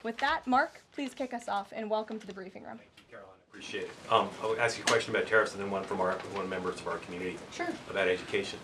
With that, Mark, please kick us off and welcome to the briefing room. Thank you, Caroline. Appreciate it. I'll ask you a question about tariffs and then one from one members of our community about education.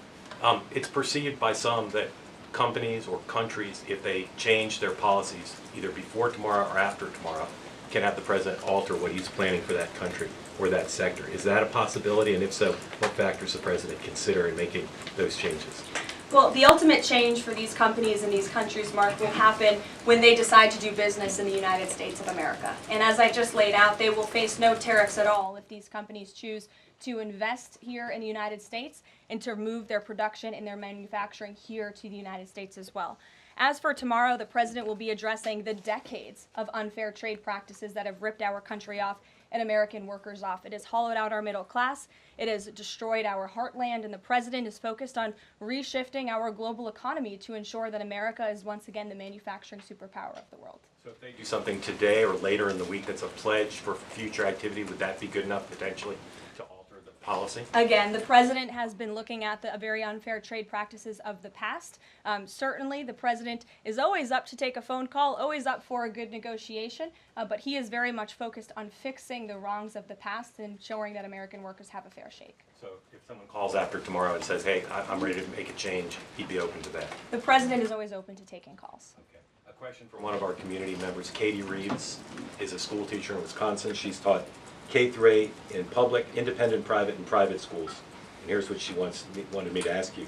It's perceived by some that companies or countries, if they change their policies either before tomorrow or after tomorrow, can have the president alter what he's planning for that country or that sector. Is that a possibility? And if so, what factors the president consider in making those changes? Well, the ultimate change for these companies and these countries, Mark, will happen when they decide to do business in the United States of America. And as I just laid out, they will face no tariffs at all if these companies choose to invest here in the United States and to move their production and their manufacturing here to the United States as well. As for tomorrow, the president will be addressing the decades of unfair trade practices that have ripped our country off and American workers off. It has hollowed out our middle class. It has destroyed our heartland, and the president is focused on reshifting our global economy to ensure that America is once again the manufacturing superpower of the world. So if they do something today or later in the week that's a pledge for future activity, would that be good enough potentially to alter the policy? Again, the president has been looking at the very unfair trade practices of the past. Certainly, the president is always up to take a phone call, always up for a good negotiation, but he is very much focused on fixing the wrongs of the past and ensuring that American workers have a fair shake. So if someone calls after tomorrow and says, hey, I'm ready to make a change, he'd be open to that? The president is always open to taking calls. Okay. A question from one of our community members. Katie Reeves is a school teacher in Wisconsin. She's taught K-8 in public, independent, private, and private schools. And here's what she wanted me to ask you.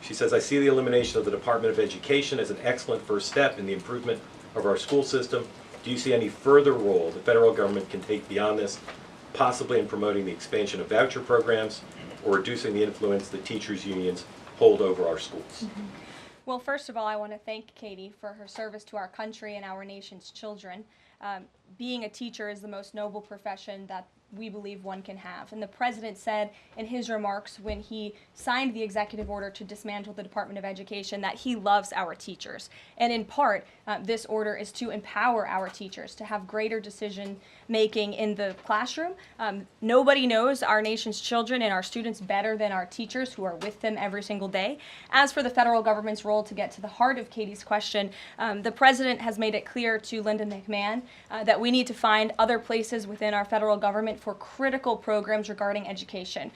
She says, I see the elimination of the Department of Education as an excellent first step in the improvement of our school system. Do you see any further role the federal government can take beyond this, possibly in promoting the expansion of voucher programs or reducing the influence the teachers' unions hold over our schools? Mm-hmm. Well, first of all, I want to thank Katie for her service to our country and our nation's children. Being a teacher is the most noble profession that we believe one can have. And the president said in his remarks when he signed the executive order to dismantle the Department of Education that he loves our teachers. And in part, this order is to empower our teachers to have greater decision making in the classroom. Nobody knows our nation's children and our students better than our teachers who are with them every single day. As for the federal government's role, to get to the heart of Katie's question, the president has made it clear to Linda McMahon that we need to find other places within our federal government for critical programs regarding education.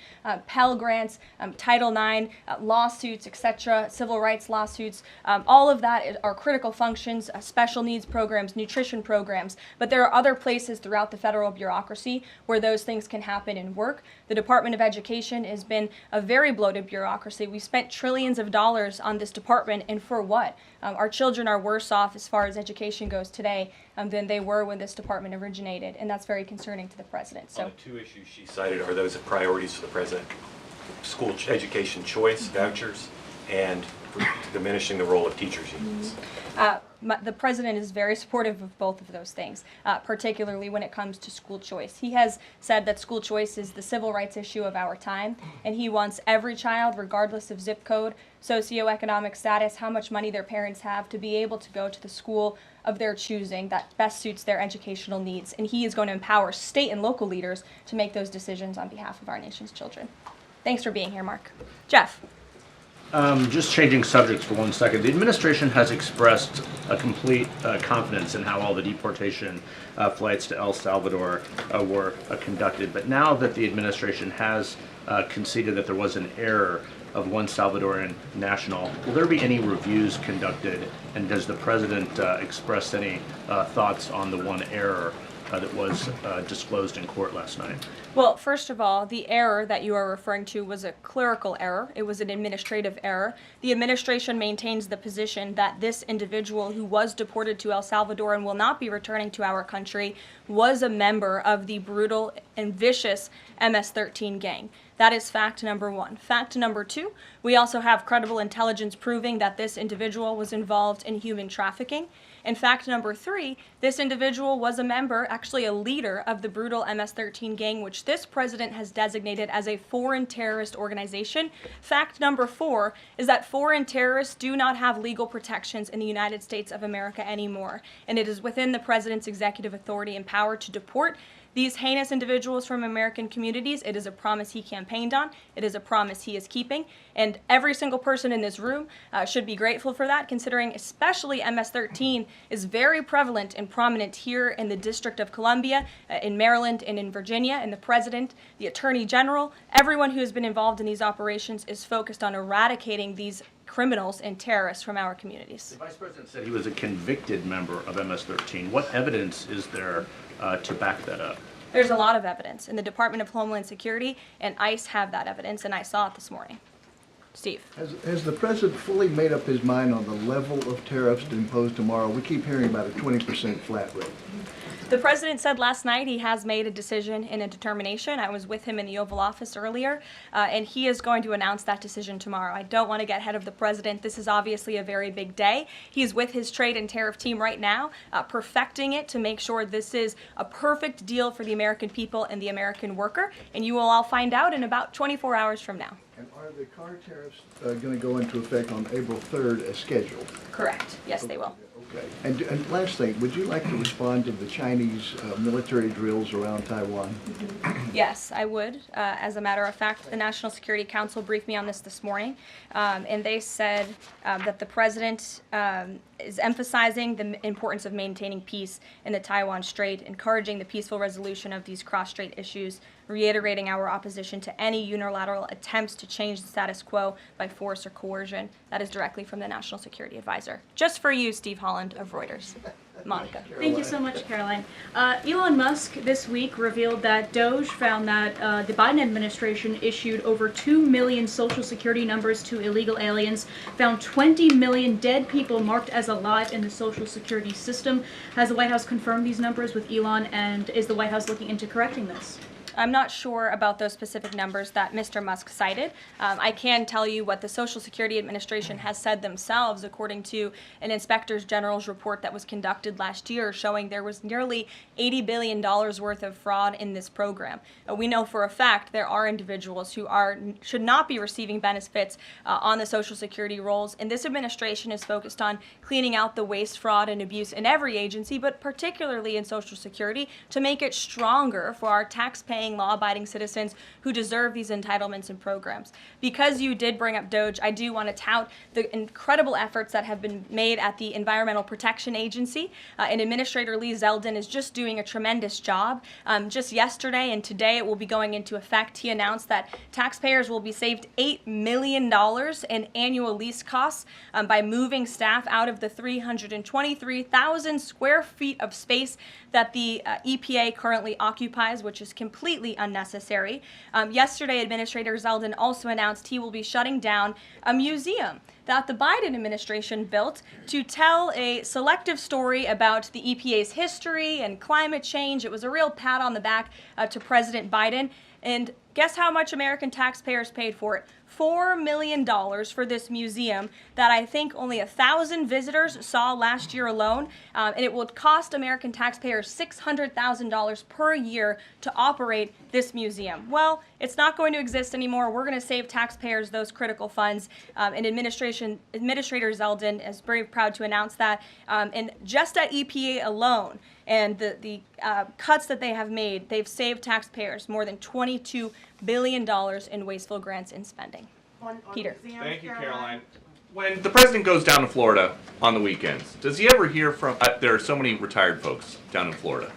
Pell Grants, Title IX, lawsuits, etc., civil rights lawsuits, all of that are critical functions, special needs programs, nutrition programs, but there are other places throughout the federal bureaucracy where those things can happen and work. The Department of Education has been a very bloated bureaucracy. We spent trillions of dollars on this department, and for what? Our children are worse off as far as education goes today than they were when this department originated, and that's very concerning to the president. So, the two issues she cited are those priorities for the president: school education choice, vouchers, and diminishing the role of teachers' unions. The president is very supportive of both of those things, particularly when it comes to school choice. He has said that school choice is the civil rights issue of our time, and he wants every child, regardless of zip code, socioeconomic status, how much money their parents have, to be able to go to the school of their choosing that best suits their educational needs. And he is going to empower state and local leaders to make those decisions on behalf of our nation's children. Thanks for being here, Mark. Jeff. Just changing subjects for 1 second. The administration has expressed a complete confidence in how all the deportation flights to El Salvador were conducted. But now that the administration has conceded that there was an error of one Salvadoran national, will there be any reviews conducted? And does the president express any thoughts on the one error that was disclosed in court last night? Well, first of all, the error that you are referring to was a clerical error. It was an administrative error. The administration maintains the position that this individual who was deported to El Salvador and will not be returning to our country was a member of the brutal and vicious MS-13 gang. That is fact number one. Fact number two, we also have credible intelligence proving that this individual was involved in human trafficking. And fact number three, this individual was a member, actually a leader, of the brutal MS-13 gang, which this president has designated as a foreign terrorist organization. Fact number four is that foreign terrorists do not have legal protections in the United States of America anymore. And it is within the president's executive authority and power to deport these heinous individuals from American communities. It is a promise he campaigned on. It is a promise he is keeping. And every single person in this room should be grateful for that, considering especially MS-13 is very prevalent and prominent here in the District of Columbia, in Maryland, and in Virginia. And the President, the Attorney General, everyone who has been involved in these operations is focused on eradicating these criminals and terrorists from our communities. The Vice President said he was a convicted member of MS-13. What evidence is there to back that up? There's a lot of evidence, and the Department of Homeland Security and ICE have that evidence, and I saw it this morning. Steve. Has the president fully made up his mind on the level of tariffs to impose tomorrow? We keep hearing about a 20% flat rate. The president said last night he has made a decision and a determination. I was with him in the Oval Office earlier, and he is going to announce that decision tomorrow. I don't want to get ahead of the president. This is obviously a very big day. He's with his trade and tariff team right now, perfecting it to make sure this is a perfect deal for the American people and the American worker, and you will all find out in about 24 hours from now. And are the car tariffs going to go into effect on April 3rd as scheduled? Correct. Yes, they will. Okay. And last thing, would you like to respond to the Chinese military drills around Taiwan? Yes, I would. As a matter of fact, the National Security Council briefed me on this morning, and they said that the president is emphasizing the importance of maintaining peace in the Taiwan Strait, encouraging the peaceful resolution of these cross-strait issues, reiterating our opposition to any unilateral attempts to change the status quo by force or coercion. That is directly from the National Security Advisor. Just for you, Steve Holland of Reuters. Monica. Thank you so much, Caroline. Elon Musk this week revealed that Doge found that the Biden administration issued over 2 million Social Security numbers to illegal aliens, found 20 million dead people marked as alive in the Social Security system. Has the White House confirmed these numbers with Elon, and is the White House looking into correcting this? I'm not sure about those specific numbers that Mr. Musk cited. I can tell you what the Social Security Administration has said themselves, according to an Inspector General's report that was conducted last year, showing there was nearly $80 billion worth of fraud in this program. We know for a fact there are individuals who should not be receiving benefits on the Social Security rolls, and this administration is focused on cleaning out the waste, fraud, and abuse in every agency, but particularly in Social Security, to make it stronger for our tax-paying, law-abiding citizens who deserve these entitlements and programs. Because you did bring up Doge, I do want to tout the incredible efforts that have been made at the Environmental Protection Agency, and Administrator Lee Zeldin is just doing a tremendous job. Just yesterday and today it will be going into effect. He announced that taxpayers will be saved $8 million in annual lease costs by moving staff out of the 323,000 square feet of space that the EPA currently occupies, which is completely unnecessary. Yesterday, Administrator Zeldin also announced he will be shutting down a museum that the Biden administration built to tell a selective story about the EPA's history and climate change. It was a real pat on the back to President Biden. And guess how much American taxpayers paid for it? $4 million for this museum that I think only 1,000 visitors saw last year alone. And it will cost American taxpayers $600,000 per year to operate this museum. Well, it's not going to exist anymore. We're going to save taxpayers those critical funds. And Administrator Zeldin is very proud to announce that. And just at EPA alone, and the cuts that they have made, they've saved taxpayers more than $22 billion in wasteful grants and spending. Peter. Thank you, Caroline. When the president goes down to Florida on the weekends, does he ever hear from, there are so many retired folks down in Florida,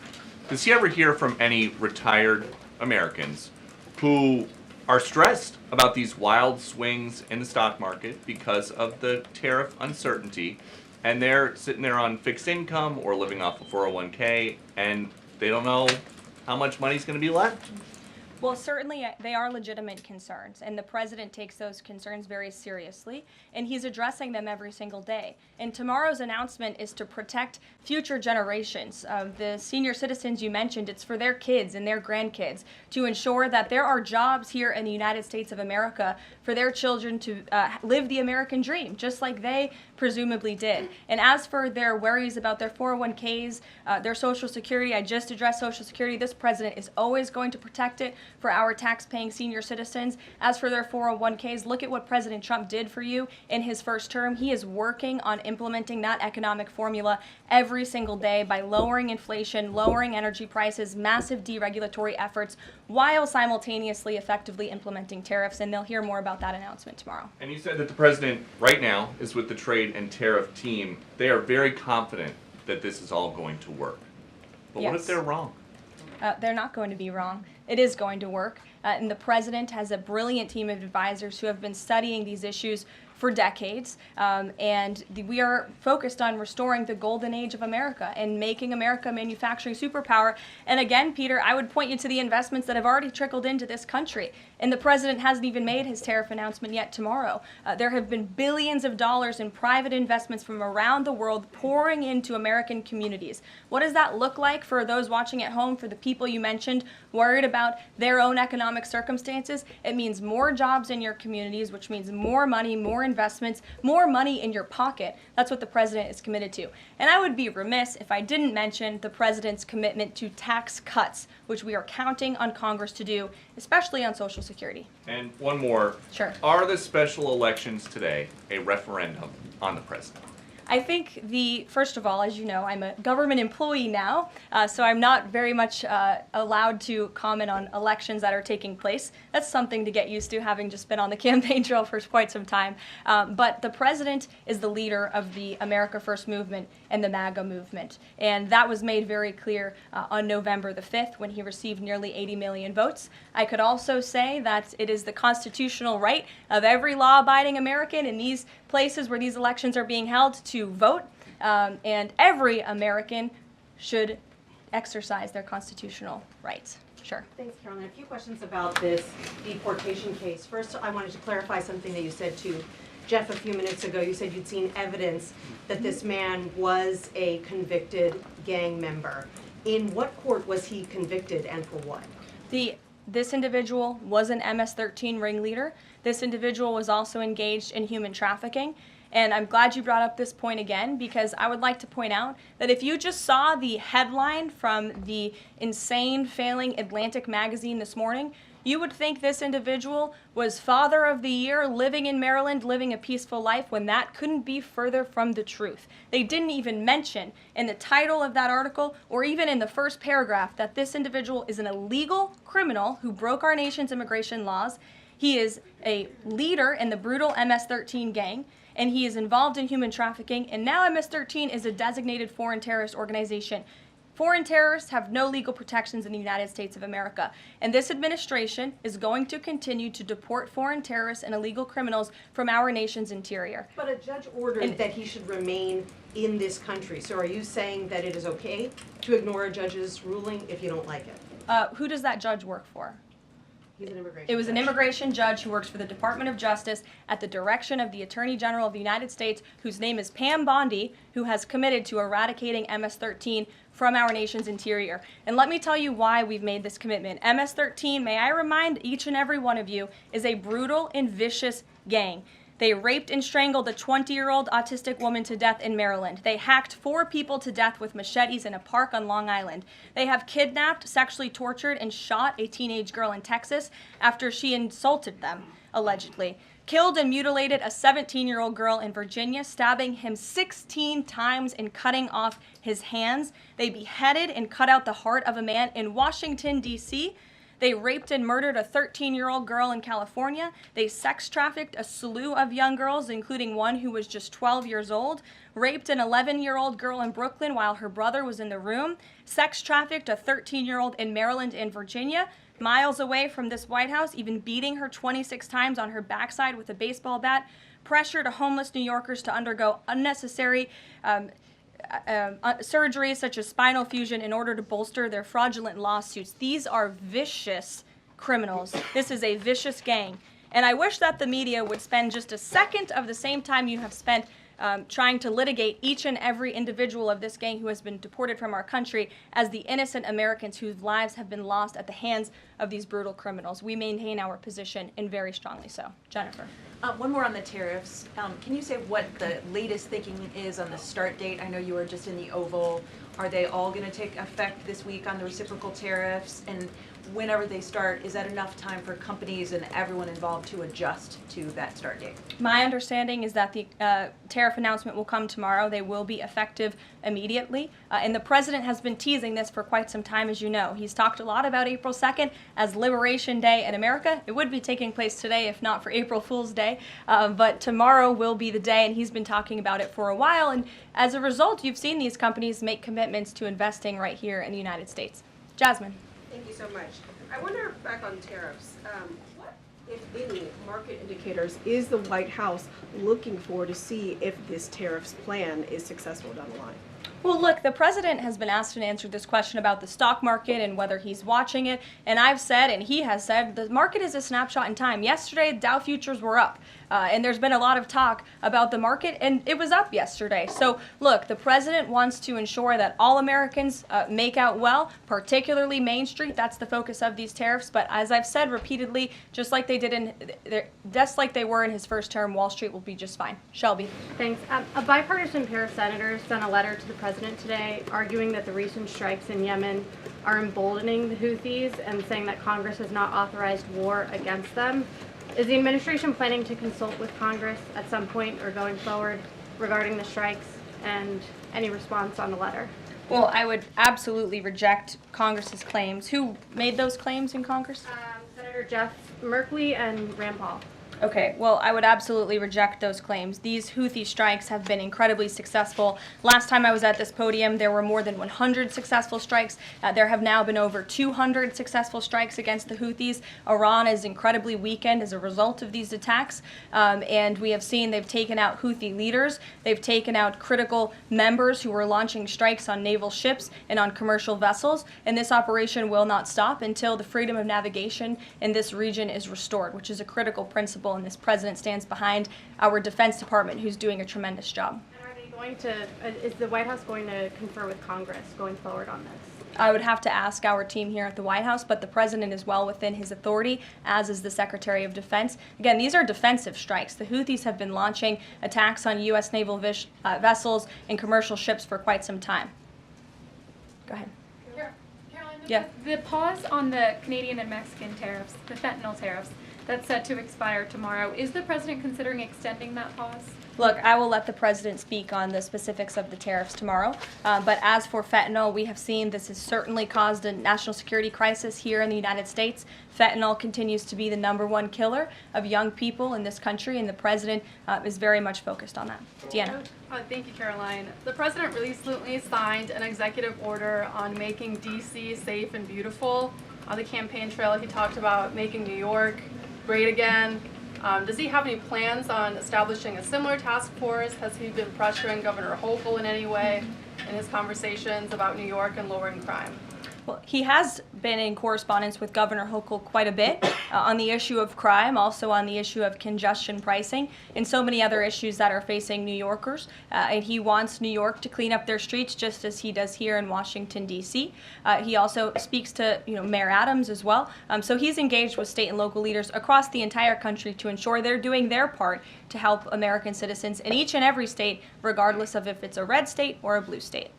does he ever hear from any retired Americans who are stressed about these wild swings in the stock market because of the tariff uncertainty, and they're sitting there on fixed income or living off a 401k, and they don't know how much money's going to be left? Well, certainly they are legitimate concerns, and the president takes those concerns very seriously, and he's addressing them every single day. And tomorrow's announcement is to protect future generations. The senior citizens you mentioned, it's for their kids and their grandkids to ensure that there are jobs here in the United States of America for their children to live the American dream, just like they presumably did. And as for their worries about their 401ks, their Social Security, I just addressed Social Security. This president is always going to protect it. for our tax-paying senior citizens. As for their 401ks, look at what President Trump did for you in his first term. He is working on implementing that economic formula every single day by lowering inflation, lowering energy prices, massive deregulatory efforts, while simultaneously effectively implementing tariffs, and they'll hear more about that announcement tomorrow. And you said that the president right now is with the trade and tariff team. They are very confident that this is all going to work. But what if Yes. they're wrong? They're not going to be wrong. It is going to work. And the president has a brilliant team of advisors who have been studying these issues for decades. We are focused on restoring the golden age of America and making America a manufacturing superpower. And again, Peter, I would point you to the investments that have already trickled into this country. And the president hasn't even made his tariff announcement yet tomorrow. There have been billions of dollars in private investments from around the world pouring into American communities. What does that look like for those watching at home, for the people you mentioned, worried about their own economic circumstances? It means more jobs in your communities, which means more money, more investments, more money in your pocket. That's what the president is committed to. And I would be remiss if I didn't mention the president's commitment to tax cuts, which we are counting on Congress to do, especially on Social Security. And one more. Sure. Are the special elections today a referendum on the president? I think first of all, as you know, I'm a government employee now, so I'm not very much allowed to comment on elections that are taking place. That's something to get used to, having just been on the campaign trail for quite some time. But the president is the leader of the America First movement and the MAGA movement. And that was made very clear on November the 5th when he received nearly 80 million votes. I could also say that it is the constitutional right of every law-abiding American in these places where these elections are being held to vote, and every American should exercise their constitutional rights. Sure. Thanks, Karoline. A few questions about this deportation case. First, I wanted to clarify something that you said to Jeff a few minutes ago. You said you'd seen evidence that this man was a convicted gang member. In what court was he convicted and for what? This individual was an MS-13 ringleader. This individual was also engaged in human trafficking. And I'm glad you brought up this point again, because I would like to point out that if you just saw the headline from the insane, failing Atlantic magazine this morning, you would think this individual was Father of the Year, living in Maryland, living a peaceful life, when that couldn't be further from the truth. They didn't even mention in the title of that article, or even in the first paragraph, that this individual is an illegal criminal who broke our nation's immigration laws. He is a leader in the brutal MS-13 gang, and he is involved in human trafficking, and now MS-13 is a designated foreign terrorist organization. Foreign terrorists have no legal protections in the United States of America, and this administration is going to continue to deport foreign terrorists and illegal criminals from our nation's interior. But a judge ordered that he should remain in this country. So are you saying that it is okay to ignore a judge's ruling if you don't like it? Who does that judge work for? He's an immigration It was an judge. immigration judge who works for the Department of Justice at the direction of the Attorney General of the United States, whose name is Pam Bondi, who has committed to eradicating MS-13 from our nation's interior. And let me tell you why we've made this commitment. MS-13, may I remind each and every one of you, is a brutal and vicious gang. They raped and strangled a 20-year-old autistic woman to death in Maryland. They hacked 4 people to death with machetes in a park on Long Island. They have kidnapped, sexually tortured, and shot a teenage girl in Texas after she insulted them, allegedly. Killed and mutilated a 17-year-old girl in Virginia, stabbing him 16 times and cutting off his hands. They beheaded and cut out the heart of a man in Washington, D.C. They raped and murdered a 13-year-old girl in California. They sex trafficked a slew of young girls, including one who was just 12 years old. Raped an 11-year-old girl in Brooklyn while her brother was in the room. Sex trafficked a 13-year-old in Maryland and Virginia, miles away from this White House, even beating her 26 times on her backside with a baseball bat. Pressured homeless New Yorkers to undergo unnecessary surgeries such as spinal fusion in order to bolster their fraudulent lawsuits. These are vicious criminals. This is a vicious gang. And I wish that the media would spend just a second of the same time you have spent trying to litigate each and every individual of this gang who has been deported from our country as the innocent Americans whose lives have been lost at the hands of these brutal criminals. We maintain our position, and very strongly so. Jennifer. One more on the tariffs. Can you say what the latest thinking is on the start date? I know you were just in the Oval. Are they all going to take effect this week on the reciprocal tariffs? And whenever they start, is that enough time for companies and everyone involved to adjust to that start date? My understanding is that the tariff announcement will come tomorrow. They will be effective immediately. And the president has been teasing this for quite some time, as you know. He's talked a lot about April 2nd as Liberation Day in America. It would be taking place today if not for April Fool's Day. But tomorrow will be the day, and he's been talking about it for a while. And as a result, you've seen these companies make commitments to investing right here in the United States. Jasmine. Thank you so much. I wonder, back on tariffs, what, if any, market indicators is the White House looking for to see if this tariffs plan is successful down the line? Well, look, the president has been asked and answered this question about the stock market and whether he's watching it. And I've said, and he has said, the market is a snapshot in time. Yesterday, Dow futures were up. And there's been a lot of talk about the market, and it was up yesterday. So, look, the president wants to ensure that all Americans make out well, particularly Main Street. That's the focus of these tariffs. But as I've said repeatedly, just like they were in his first term, Wall Street will be just fine. Shelby. Thanks. A bipartisan pair of senators sent a letter to the president today arguing that the recent strikes in Yemen are emboldening the Houthis and saying that Congress has not authorized war against them. Is the administration planning to consult with Congress at some point or going forward regarding the strikes, and any response on the letter? Well, I would absolutely reject Congress's claims. Who made those claims in Congress? Senator Jeff Merkley and Rand Paul. Okay, well, I would absolutely reject those claims. These Houthi strikes have been incredibly successful. Last time I was at this podium, there were more than 100 successful strikes. There have now been over 200 successful strikes against the Houthis. Iran is incredibly weakened as a result of these attacks, and we have seen they've taken out Houthi leaders. They've taken out critical members who were launching strikes on naval ships and on commercial vessels, and this operation will not stop until the freedom of navigation in this region is restored, which is a critical principle. And this president stands behind our Defense Department, who's doing a tremendous job. And are they going to, is the White House going to confer with Congress going forward on this? I would have to ask our team here at the White House, but the president is well within his authority, as is the Secretary of Defense. Again, these are defensive strikes. The Houthis have been launching attacks on U.S. naval vessels and commercial ships for quite some time. Go ahead. Caroline, Yeah. the pause on the Canadian and Mexican tariffs, the fentanyl tariffs, that's set to expire tomorrow. Is the president considering extending that pause? Look, I will let the president speak on the specifics of the tariffs tomorrow. But as for fentanyl, we have seen this has certainly caused a national security crisis here in the United States. Fentanyl continues to be the #1 killer of young people in this country, and the president is very much focused on that. Deanna. Thank you, Caroline. The president recently signed an executive order on making D.C. safe and beautiful. On the campaign trail, he talked about making New York great again. Does he have any plans on establishing a similar task force? Has he been pressuring Governor Hochul in any way in his conversations about New York and lowering crime? Well, he has been in correspondence with Governor Hochul quite a bit on the issue of crime, also on the issue of congestion pricing, and so many other issues that are facing New Yorkers. And he wants New York to clean up their streets just as he does here in Washington, D.C. He also speaks to Mayor Adams as well. So he's engaged with state and local leaders across the entire country to ensure they're doing their part to help American citizens in each and every state, regardless of if it's a red state or a blue state.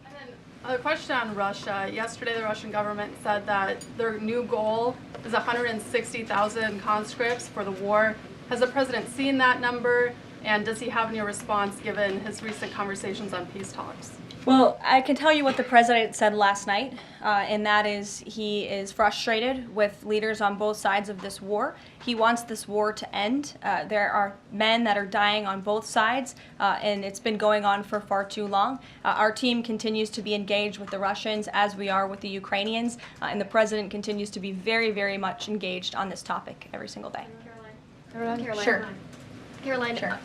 A question on Russia. Yesterday, the Russian government said that their new goal is 160,000 conscripts for the war. Has the president seen that number, and does he have any response given his recent conversations on peace talks? Well, I can tell you what the president said last night, and that is he is frustrated with leaders on both sides of this war. He wants this war to end. There are men that are dying on both sides, and it's been going on for far too long. Our team continues to be engaged with the Russians as we are with the Ukrainians, and the president continues to be very, very much engaged on this topic every single day. Caroline? Sure. Caroline, Sure.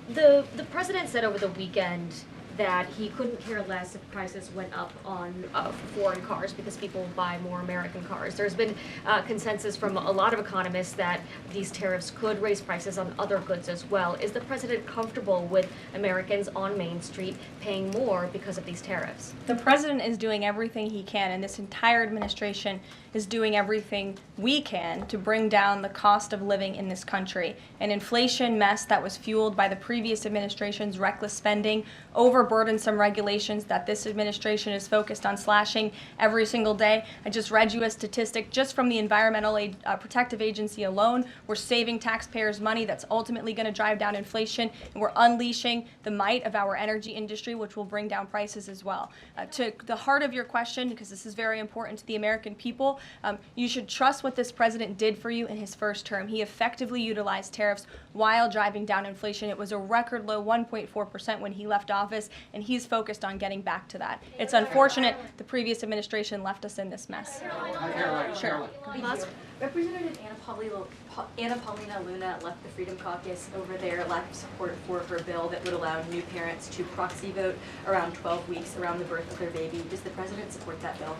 The president said over the weekend that he couldn't care less if prices went up on foreign cars because people buy more American cars. There's been consensus from a lot of economists that these tariffs could raise prices on other goods as well. Is the president comfortable with Americans on Main Street paying more because of these tariffs? The president is doing everything he can, and this entire administration is doing everything we can to bring down the cost of living in this country. An inflation mess that was fueled by the previous administration's reckless spending, over more burdensome regulations that this administration is focused on slashing every single day. I just read you a statistic just from the Environmental Protective Agency alone. We're saving taxpayers money that's ultimately going to drive down inflation, and we're unleashing the might of our energy industry, which will bring down prices as well. To the heart of your question, because this is very important to the American people, you should trust what this president did for you in his first term. He effectively utilized tariffs while driving down inflation. It was a record low 1.4% when he left office, and he's focused on getting back to that. It's unfortunate the previous administration left us in this mess. Sure. Representative Anna Paulina Luna left the Freedom Caucus over their lack of support for her bill that would allow new parents to proxy vote around 12 weeks around the birth of their baby. Does the president support that bill?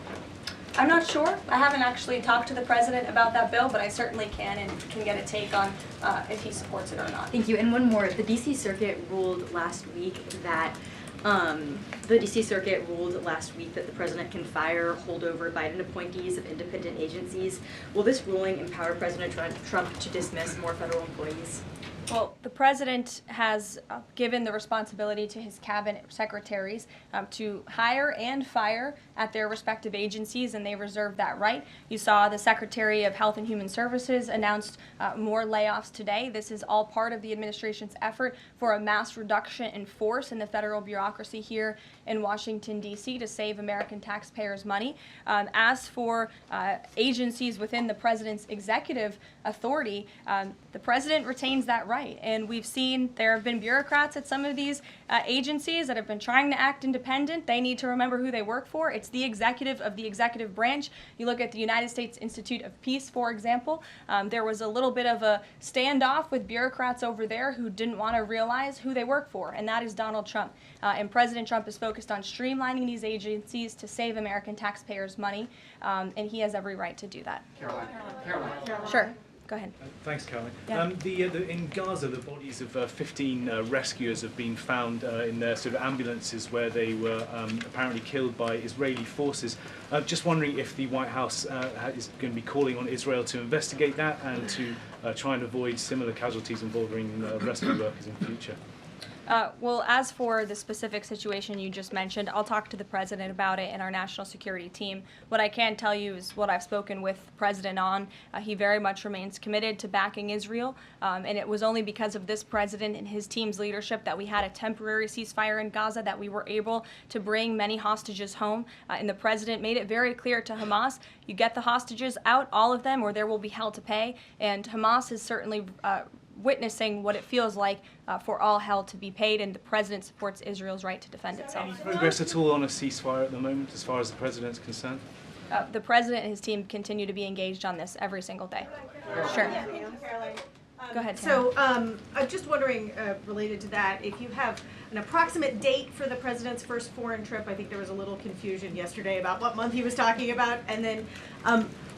I'm not sure. I haven't actually talked to the president about that bill, but I certainly can and can get a take on if he supports it or not. Thank you. And one more. The D.C. Circuit ruled last week that the the president can fire holdover Biden appointees of independent agencies. Will this ruling empower President Trump to dismiss more federal employees? Well, the president has given the responsibility to his cabinet secretaries to hire and fire at their respective agencies, and they reserve that right. You saw the Secretary of Health and Human Services announced more layoffs today. This is all part of the administration's effort for a mass reduction in force in the federal bureaucracy here in Washington, D.C. to save American taxpayers money. As for agencies within the president's executive authority, the president retains that right. And we've seen there have been bureaucrats at some of these agencies that have been trying to act independent. They need to remember who they work for. It's the executive of the executive branch. You look at the United States Institute of Peace, for example. There was a little bit of a standoff with bureaucrats over there who didn't want to realize who they work for, and that is Donald Trump. And President Trump is focused on streamlining these agencies to save American taxpayers money, and he has every right to do that. Karoline. Sure. Go ahead. Thanks, Caroline. Yeah. In Gaza, the bodies of 15 rescuers have been found in their sort of ambulances where they were apparently killed by Israeli forces. Just wondering if the White House is going to be calling on Israel to investigate that and to try and avoid similar casualties involving rescue workers in the future. Well, as for the specific situation you just mentioned, I'll talk to the president about it and our national security team. What I can tell you is what I've spoken with the president on. He very much remains committed to backing Israel, and it was only because of this president and his team's leadership that we had a temporary ceasefire in Gaza, that we were able to bring many hostages home. And the president made it very clear to Hamas, you get the hostages out, all of them, or there will be hell to pay. And Hamas is certainly witnessing what it feels like for all hell to be paid, and the president supports Israel's right to defend itself. Any progress at all on a ceasefire at the moment, as far as the president's concerned? The president and his team continue to be engaged on this every single day. Sure. Go ahead, Tara. So I'm just wondering, related to that, if you have an approximate date for the president's first foreign trip. I think there was a little confusion yesterday about what month he was talking about. And then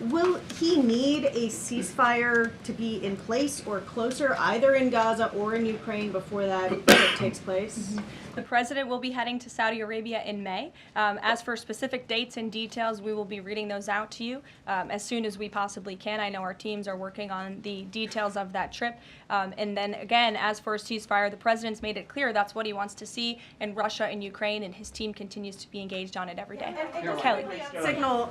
will he need a ceasefire to be in place or closer, either in Gaza or in Ukraine, before that trip takes place? Mm-hmm. The president will be heading to Saudi Arabia in May. As for specific dates and details, we will be reading those out to you as soon as we possibly can. I know our teams are working on the details of that trip. And then again, as for a ceasefire, the president's made it clear that's what he wants to see in Russia and Ukraine, and his team continues to be engaged on it every day. And Kelly. Signal,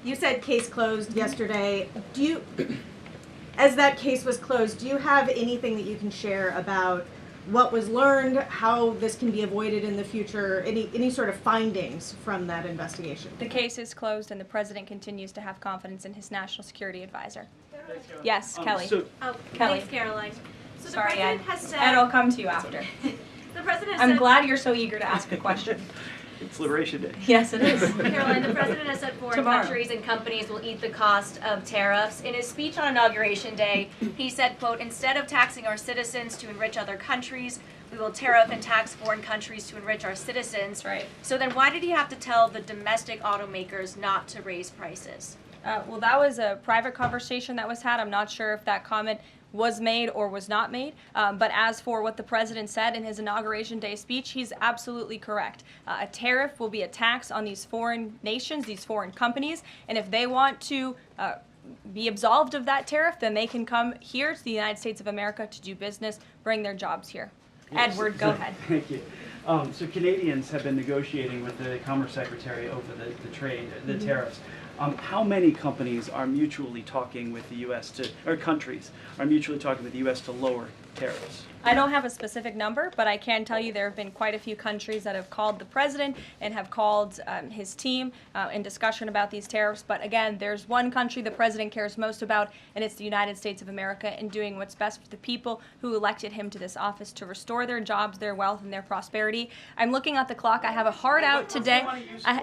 you said case closed yesterday. Do you, as that case was closed, do you have anything that you can share about what was learned, how this can be avoided in the future, any sort of findings from that investigation? The case is closed, and the president continues to have confidence in his national security advisor. Yes, Kelly. Kelly. Thanks, Karoline. So Sorry, the Ed. president has said. Ed, I'll come to you after. The president has I'm said. glad you're so eager to ask a question. It's Liberation Day. Yes, it is. Caroline, the president has said foreign Tomorrow. countries and companies will eat the cost of tariffs. In his speech on Inauguration Day, he said, quote, instead of taxing our citizens to enrich other countries, we will tariff and tax foreign countries to enrich our citizens. Right. So then why did he have to tell the domestic automakers not to raise prices? Well, that was a private conversation that was had. I'm not sure if that comment was made or was not made. But as for what the president said in his Inauguration Day speech, he's absolutely correct. A tariff will be a tax on these foreign nations, these foreign companies, and if they want to be absolved of that tariff, then they can come here to the United States of America to do business, bring their jobs here. Edward, go ahead. Thank you. So Canadians have been negotiating with the Commerce Secretary over the trade, the tariffs. How many companies are mutually talking with the U.S. or countries are mutually talking with the U.S. to lower tariffs? I don't have a specific number, but I can tell you there have been quite a few countries that have called the president and have called his team in discussion about these tariffs. But again, there's one country the president cares most about, and it's the United States of America, and doing what's best for the people who elected him to this office to restore their jobs, their wealth, and their prosperity. I'm looking at the clock. I have a hard out today. I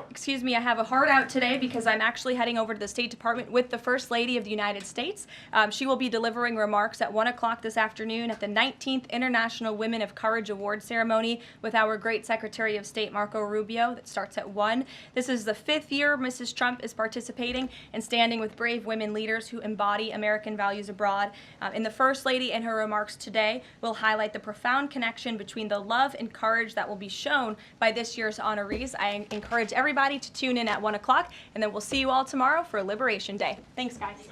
have a hard out today because I'm actually heading over to the State Department with the First Lady of the United States. She will be delivering remarks at 1 o'clock this afternoon at the 19th International Women of Courage Award ceremony with our great Secretary of State Marco Rubio that starts at 1. This is the 5th year Mrs. Trump is participating and standing with brave women leaders who embody American values abroad. And the First Lady in her remarks today will highlight the profound connection between the love and courage that will be shown by this year's honorees. I encourage everybody to tune in at 1 o'clock, and then we'll see you all tomorrow for Liberation Day. Thanks, guys.